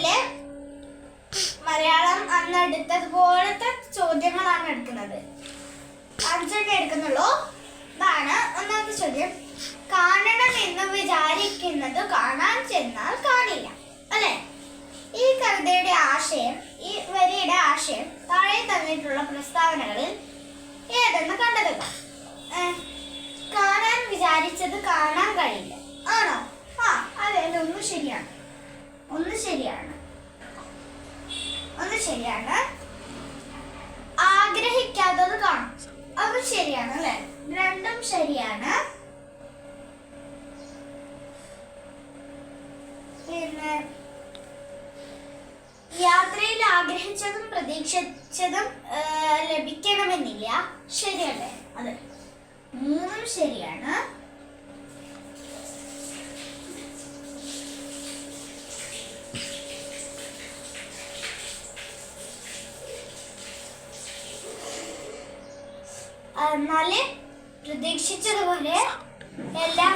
മലയാളത്തിലെ മലയാളം അന്ന് എടുത്തതുപോലത്തെ ചോദ്യങ്ങളാണ് എടുക്കുന്നത്. 5 എടുക്കുന്നുള്ളൂ. ഇതാണ് ഒന്നാമത്തെ ചോദ്യം. കാണണം എന്ന് വിചാരിക്കുന്നത് കാണാൻ ചെന്നാൽ കാണില്ല, അല്ലെ? ഈ കവിതയുടെ ആശയം, ഈ വരിയുടെ ആശയം താഴെ തന്നിട്ടുള്ള പ്രസ്താവനകളിൽ ഏതെന്ന് കണ്ടെത്തുക. കാണാൻ വിചാരിച്ചത് കാണാൻ കഴിയില്ല, ആണോ? അതെ, ഒന്ന് ശരിയാണ്. ആഗ്രഹിക്കാത്തത് കാണും, അത് ശരിയാണ്, അല്ലെ? രണ്ടും ശരിയാണ്. പിന്നെ യാത്രയിൽ ആഗ്രഹിച്ചതും പ്രതീക്ഷിച്ചതും ലഭിക്കണമെന്നില്ല, ശരിയല്ലേ? അതെ, 3 ശരിയാണ്. എന്നാല് പ്രതീക്ഷിച്ചതുപോലെ എല്ലാം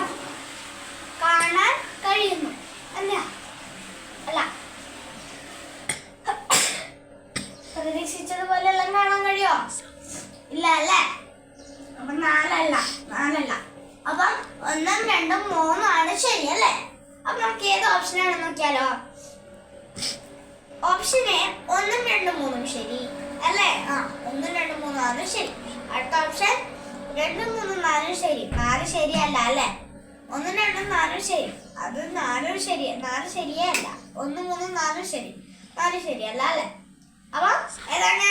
കാണാൻ കഴിയുന്നു, അല്ല? പ്രതീക്ഷിച്ചതുപോലെ എല്ലാം കാണാൻ കഴിയോ? ഇല്ല, അല്ലേ? അപ്പൊ 4 അപ്പം 1, 2, 3 ആണ് ശരി, അല്ലേ? അപ്പൊ നമുക്ക് ഏത് ഓപ്ഷനാണ് നോക്കിയാലോ? ഓപ്ഷൻ എ 1, 2, 3 ശരി, അല്ലേ? 1, 2, 3 ആണ് ശരി. അടുത്ത ഓപ്ഷൻ 2, 3, 4 ശരി. 4 ശരിയല്ല, അല്ലേ? 1, 2, 4 ശരി. അത് 4 ശരിയേ അല്ല. 1, 3, 4 ശരി. 4 ശരിയല്ല, അല്ലേ? അപ്പൊ ഏതാണ്?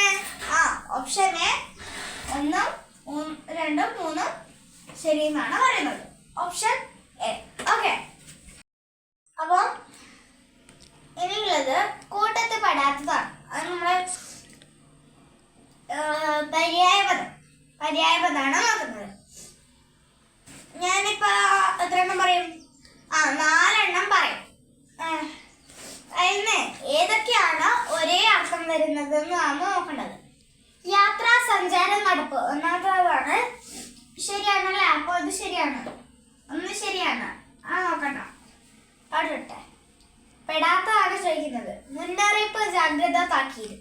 ഓപ്ഷൻ എ 1, 2, 3 ശരി എന്നാണ് പറയുന്നത്. Option A. ഓക്കെ. അപ്പൊ ഇനിയുള്ളത് കൂട്ടത്തിൽ പെടാത്തതാണ്. അത് നമ്മളെ പര്യായപദമാണ് നോക്കുന്നത്. ഞാനിപ്പോ എത്ര എണ്ണം പറയും? 4 എണ്ണം പറയും. അതിന് ഏതൊക്കെയാണ് ഒരേ അർത്ഥം വരുന്നത് എന്നാണ് നോക്കേണ്ടത്. യാത്ര, സഞ്ചാരം, നടപ്പ് ഒന്നാമതാണ്. ശരിയാണല്ലേ? അപ്പൊ ഇത് ശരിയാണ്. 1 ശരിയാണ്. നോക്കണ്ട. അടുട്ടെ പെടാത്തതാണ് ചോദിക്കുന്നത്. മുന്നറിയിപ്പ്, ജാഗ്രത, താക്കീത്.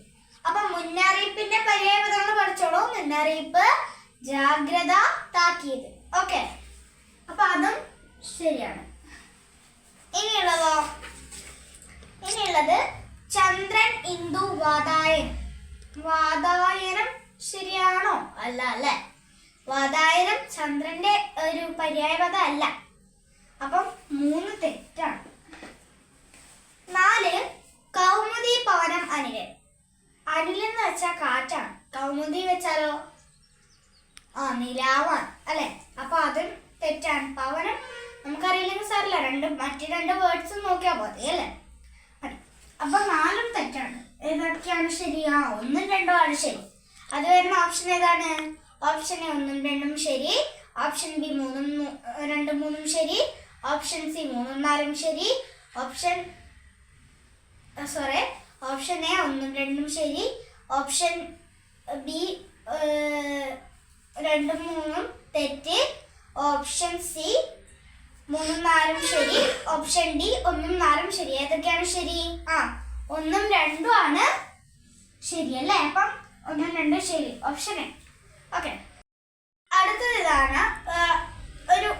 അപ്പൊ മുന്നറിയിപ്പിന്റെ പര്യായപദങ്ങൾ പഠിച്ചോളൂ. മുന്നറിയിപ്പ്, ജാഗ്രത, താക്കീത്. ഓക്കെ, അപ്പൊ അതും ശരിയാണ്. ഇനിയുള്ളത് ചന്ദ്രൻ, ഇന്ദു, വാതായനം. വാതായനം ശരിയാണോ? അല്ല, അല്ലേ? വാതായനം ചന്ദ്രന്റെ ഒരു പര്യായപദം അല്ല. അപ്പം 3 തെറ്റാണ്. 4 കൗമുദി, പവനം, അനിലൻ. അനിലെന്ന് വെച്ചാൽ കാറ്റാണ്. കൗമുദി വെച്ചാലോ? നിലാവാണ്, അല്ലെ? അപ്പൊ അതും തെറ്റാണ്. പവനം നമുക്കറിയില്ലെങ്കിൽ സാറില്ല, മറ്റു 2 വേർഡ്സും നോക്കിയാൽ മതി, അല്ലേ? അപ്പൊ 4 തെറ്റാണ്. ഏതൊക്കെയാണ് ശരി? 1, 2 ആണ് ശരി. അത് വരുന്ന ഓപ്ഷൻ ഏതാണ്? ഓപ്ഷൻ എ 1, 2 ശരി. ഓപ്ഷൻ ബി 3, 2, 3 ശരി. ഓപ്ഷൻ സി 3, 4 ശരി. ഓപ്ഷൻ എ 1, 2 ശരി. ഓപ്ഷൻ ബി 2, 3 തെറ്റ്. ഓപ്ഷൻ സി 3, 4 ശരി. ഓപ്ഷൻ ഡി 1, 4 ശരി. ഏതൊക്കെയാണ് ശരി? 1, 2 ആണ് ശരി, അല്ലേ? അപ്പം 1, 2 ശരി. Option A. ഓക്കെ. അടുത്തത് ഇതാണ്. ഒരു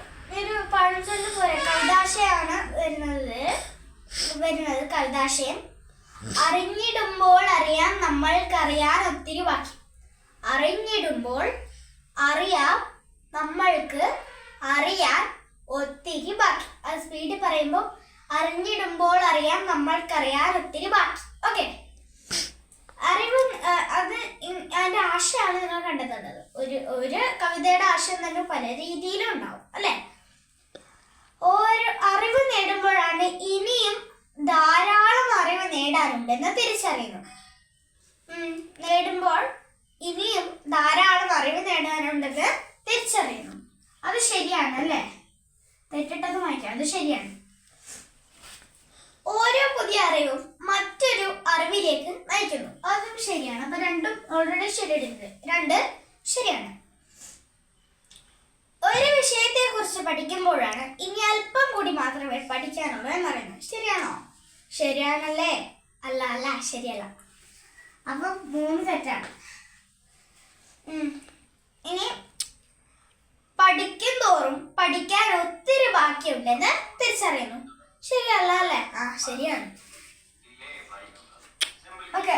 പഴഞ്ചൊല്ല് പോലെ കവിതാശയാണ് വരുന്നത്. കവിതാശയം. അറിഞ്ഞിടുമ്പോൾ അറിയാം നമ്മൾക്കറിയാൻ ഒത്തിരി ബാക്കി. അറിഞ്ഞിടുമ്പോൾ അറിയാം നമ്മൾക്ക് അറിയാൻ ഒത്തിരി ബാക്കി. അത് സ്പീഡ് പറയുമ്പോൾ അറിഞ്ഞിടുമ്പോൾ അറിയാം നമ്മൾക്കറിയാൻ ഒത്തിരി ബാക്കി. ഓക്കെ. അറിവ് അത് അതിന്റെ ആശയമാണ് നിങ്ങൾ കണ്ടെത്തേണ്ടത്. ഒരു കവിതയുടെ ആശയം തന്നെ പല രീതിയിലും ഉണ്ടാവും, അല്ലെ? ഒരു അറിവ് നേടുമ്പോഴാണ് ഇനിയും ധാരാളം അറിവ് നേടാനുണ്ടെന്ന് തിരിച്ചറിയുന്നു. നേടുമ്പോൾ ഇനിയും ധാരാളം അറിവ് നേടാനുണ്ടെന്ന് തിരിച്ചറിയുന്നു. അത് ശരിയാണ്, അല്ലേ? തെറ്റിട്ടത് വായിക്കാം. അത് ശരിയാണ്. ഓരോ പുതിയ അറിവും മറ്റൊരു അറിവിലേക്ക് നയിക്കുന്നു. അതും ശരിയാണ്. അപ്പൊ 2 ഓൾറെഡി ശരിയായിട്ടുണ്ട്. 2 ശരിയാണ്. ഒരു വിഷയത്തെ കുറിച്ച് പഠിക്കുമ്പോഴാണ് ഇനി അല്പം കൂടി മാത്രമേ പഠിക്കാനുള്ളൂ എന്ന് പറയുന്നത്. ശരിയാണോ? ശരിയാണല്ലേ? അല്ല അല്ല ശരിയല്ല. അപ്പൊ 3 തെറ്റാണ്. ഇനി പഠിക്കും തോറും പഠിക്കാൻ ഒത്തിരി ബാക്കിയുണ്ടെന്ന് തിരിച്ചറിയുന്നു. ശരിയല്ല അല്ലേ? ശരിയാണ്. ഓക്കെ,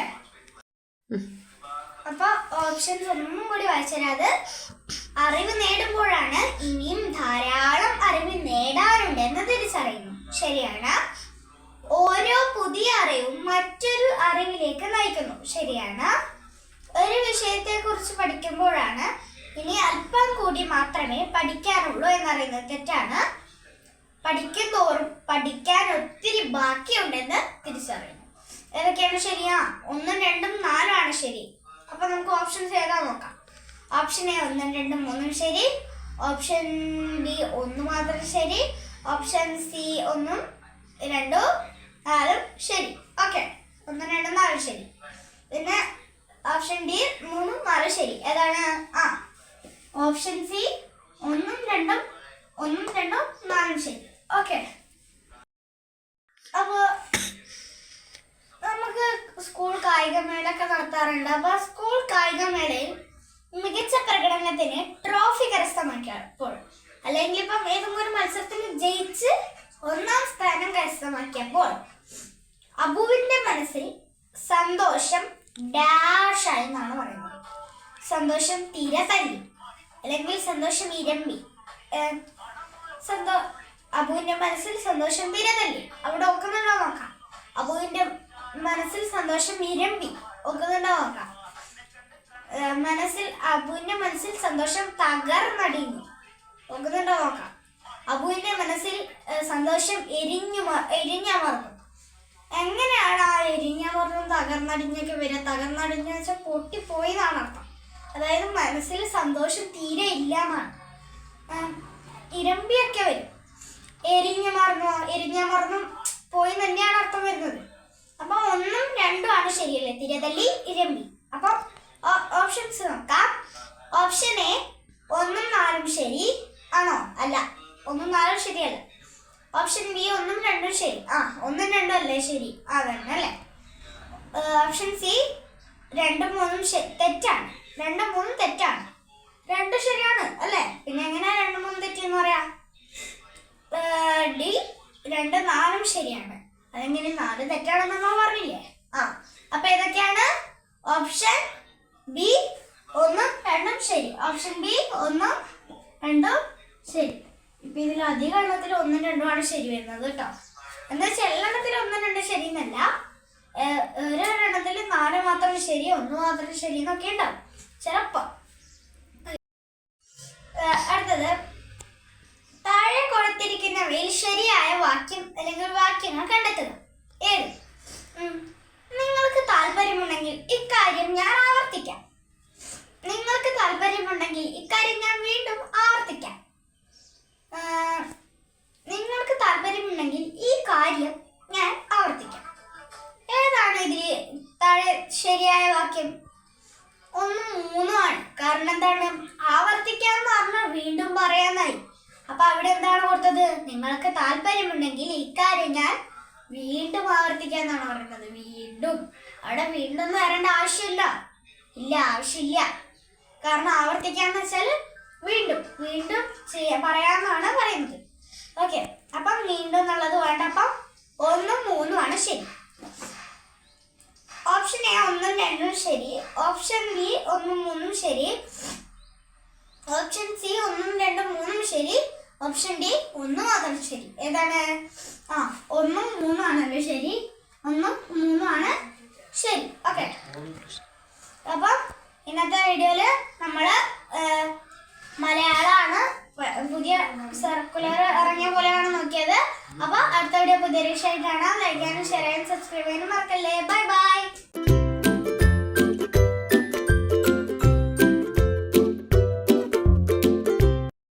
അപ്പൊ ഓപ്ഷൻസ് ഒന്നും കൂടി വായിച്ചത്. അറിവ് നേടുമ്പോഴാണ് ഇനിയും ധാരാളം അറിവ് നേടാനുണ്ടെന്ന് തിരിച്ചറിയുന്നു. ശരിയാണ്. ഓരോ പുതിയ അറിവും മറ്റൊരു അറിവിലേക്ക് നയിക്കുന്നു. ശരിയാണ്. ഒരു വിഷയത്തെ കുറിച്ച് പഠിക്കുമ്പോഴാണ് ഇനി അല്പം കൂടി മാത്രമേ പഠിക്കാനുള്ളൂ എന്നറിയുന്നത്. തെറ്റാണ്. പഠിക്കും തോറും പഠിക്കാൻ ഒത്തിരി ബാക്കിയുണ്ടെന്ന് തിരിച്ചറിയുന്നു. ഏതൊക്കെയാണ് ശരിയാ? 1, 2, 4 ആണ് ശരി. അപ്പൊ നമുക്ക് ഓപ്ഷൻസ് ഏതാ നോക്കാം. ഓപ്ഷൻ എ 1, 2, 3 ശരി. ഓപ്ഷൻ ബി 1 മാത്രം ശരി. ഓപ്ഷൻ സി 1, 2, 4 ശരി. ഓക്കെ, 1, 2, 4 ശരി. പിന്നെ ഓപ്ഷൻ ഡി 3, 4 ശരി. ഏതാണ്? ഓപ്ഷൻ സി 1, 2, 4 ശരി. ഓക്കെ, അപ്പോ നമുക്ക് സ്കൂൾ കായികമേളൊക്കെ നടത്താറുണ്ട്. അപ്പൊ സ്കൂൾ കായികമേളയിൽ മികച്ച പ്രകടനത്തിന് ട്രോഫി കരസ്ഥമാക്കിയപ്പോൾ, അല്ലെങ്കിൽ ഇപ്പം ഏതെങ്കിലും ഒരു മത്സരത്തിൽ ജയിച്ച് 1ാം സ്ഥാനം കരസ്ഥമാക്കിയപ്പോൾ അബുവിന്റെ മനസ്സിൽ സന്തോഷം ഡാഷ് ആയി എന്നാണ് പറയുന്നത്. സന്തോഷം തീരെ തല്ലി, അല്ലെങ്കിൽ സന്തോഷം ഇരമ്പി. അബുവിന്റെ മനസ്സിൽ സന്തോഷം തീരെ തല്ലി. അവിടെ ഒക്കുന്നുണ്ടോ നോക്കാം. അബുവിന്റെ മനസ്സിൽ സന്തോഷം ഇരമ്പി. ഒക്കുന്നുണ്ടോ നോക്കാം. അബുവിന്റെ മനസ്സിൽ സന്തോഷം തകർന്നടിഞ്ഞു. ഒക്കുന്നുണ്ടോ നോക്കാം. അബുവിന്റെ മനസ്സിൽ സന്തോഷം എരിഞ്ഞമർന്നു. എങ്ങനെയാണ് ആ എരിഞ്ഞമർന്നും തകർന്നടിഞ്ഞൊക്കെ വരിക? തകർന്നടിഞ്ഞ വെച്ചാൽ പൊട്ടിപ്പോയി എന്നാണ് അർത്ഥം. അതായത് മനസ്സിൽ സന്തോഷം തീരെ ഇല്ല എന്നാണ്. ഇരമ്പിയൊക്കെ വരും. എരിഞ്ഞമർന്നും പോയി തന്നെയാണ് അർത്ഥം വരുന്നത്. അപ്പൊ 1, 2 ആണ് ശരിയല്ലേ? തിരതല്ലി, ഇരമ്പി. അപ്പൊ ഓപ്ഷൻസ് നോക്കാം. ഓപ്ഷൻ എ 1, 4 ശരി ആണോ? അല്ല, 1, 4 ശരിയല്ല. ഓപ്ഷൻ ബി 1, 2 ശരി. 1, 2 അല്ലേ ശരി? അതന്നെ അല്ലേ. ഓപ്ഷൻ സി 2, 3 തെറ്റാണ്. 2, 3 തെറ്റാണ്. 2 ശരിയാണ് അല്ലേ? പിന്നെ എങ്ങനെയാ 2, 3 തെറ്റെന്ന് പറയാ? ഡി 2, 4 ശരിയാണ്. അതെങ്ങനെ 4 തെറ്റാണെന്ന് നമ്മൾ പറഞ്ഞില്ലേ? അപ്പൊ ഏതൊക്കെയാണ്? ഓപ്ഷൻ ബി 1, 2 ശരി. ഓപ്ഷൻ ബി 1, 2 ശരി. ഇപ്പൊ ഇതിൽ അധികം എണ്ണത്തിൽ 1, 2 ആണ് ശരി വരുന്നത് കേട്ടോ. എന്താ വെച്ചാൽ എല്ലെണ്ണത്തിൽ 1, 2 ശരി എന്നല്ല. ഒരെണ്ണത്തിൽ 4 മാത്രം ശരി, 1 മാത്രം ശരി എന്നൊക്കെ ഉണ്ടാവും ചിലപ്പോ. അടുത്തത്, താഴെ കൊടുത്തിരിക്കുന്നവയിൽ ശരിയായ വാക്യം അല്ലെങ്കിൽ വാക്യങ്ങൾ കണ്ടെത്തുക. 7. നിങ്ങൾക്ക് താല്പര്യമുണ്ടെങ്കിൽ ഇക്കാര്യം ഞാൻ ആവർത്തിക്കാം. നിങ്ങൾക്ക് താല്പര്യമുണ്ടെങ്കിൽ ഇക്കാര്യം ഞാൻ വീണ്ടും ആവർത്തിക്കാം. നിങ്ങൾക്ക് താല്പര്യമുണ്ടെങ്കിൽ ഈ കാര്യം ഞാൻ ആവർത്തിക്കാം. ഏതാണ് ഇതിൽ താഴെ ശരിയായ വാക്യം? 1, 3 ആണ്. കാരണം എന്താണ്? ആവർത്തിക്കാന്ന് പറഞ്ഞാൽ വീണ്ടും പറയാന്നായി. അപ്പൊ അവിടെ എന്താണ് കൊടുത്തത്? നിങ്ങൾക്ക് താല്പര്യമുണ്ടെങ്കിൽ ഇക്കാര്യം ഞാൻ വീണ്ടും ആവർത്തിക്കാന്നാണ് പറയുന്നത്. വീണ്ടും. അവിടെ വീണ്ടും വരേണ്ട ആവശ്യമില്ല. ആവശ്യമില്ല. കാരണം ആവർത്തിക്കാന്ന് വെച്ചാൽ വീണ്ടും പറയാന്നാണ് പറയുന്നത്. ഓക്കെ, അപ്പം വീണ്ടും എന്നുള്ളത് വേണ്ട. അപ്പം 1, 3 ആണ് ശരി. ഓപ്ഷൻ എ 1, 2 ശരി. ഓപ്ഷൻ ബി 1, 3 ശരി. ഓപ്ഷൻ സി 1, 2, 3 ശരി. ഓപ്ഷൻ ഡി 1 മാത്രം ശരി. ഏതാണ്? 1, 3 ആണല്ലോ ശരി. 1, 3 ആണ് ശരി. ഓക്കെ, അപ്പം ഇന്നത്തെ വീഡിയോയില് നമ്മള് മലയാളമാണ് പുതിയ സർക്കുലർ ഇറങ്ങിയ പോലെയാണ് നോക്കിയത്. അപ്പൊ അടുത്ത വീഡിയോ പുതിയ വിഷയമായിട്ട് കാണാം. ലൈക്ക് ചെയ്യാനും ഷെയർ ചെയ്യാനും സബ്സ്ക്രൈബ് ചെയ്യാനും മറക്കല്ലേ. Bye bye.